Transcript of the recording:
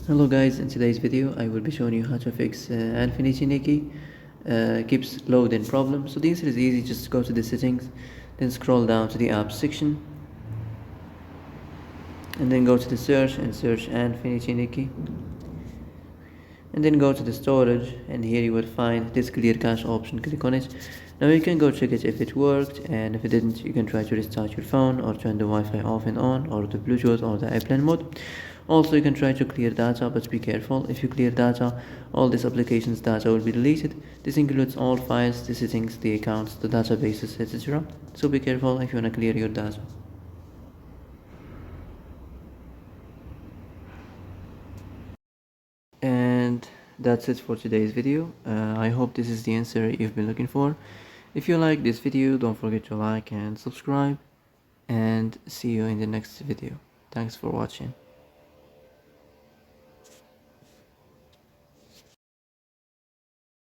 Hello guys, in today's video I will be showing you how to fix Nikki keeps loading problem. So the answer is easy, just go to the settings, then scroll down to the apps section, and then go to the search and search Nikki, and then go to the storage, and here you will find this clear cache option. Click on it. Now you can go check it if it worked, and if it didn't you can try to restart your phone or turn the Wi-Fi off and on, or the Bluetooth or the airplane mode. Also you can try to clear data, but be careful. If you clear data, all this application's data will be deleted. This includes all files, the settings, the accounts, the databases, etc. So be careful if you want to clear your data. And that's it for today's video. I hope this is the answer you've been looking for. If you like this video, don't forget to like and subscribe, and see you in the next video. Thanks for watching.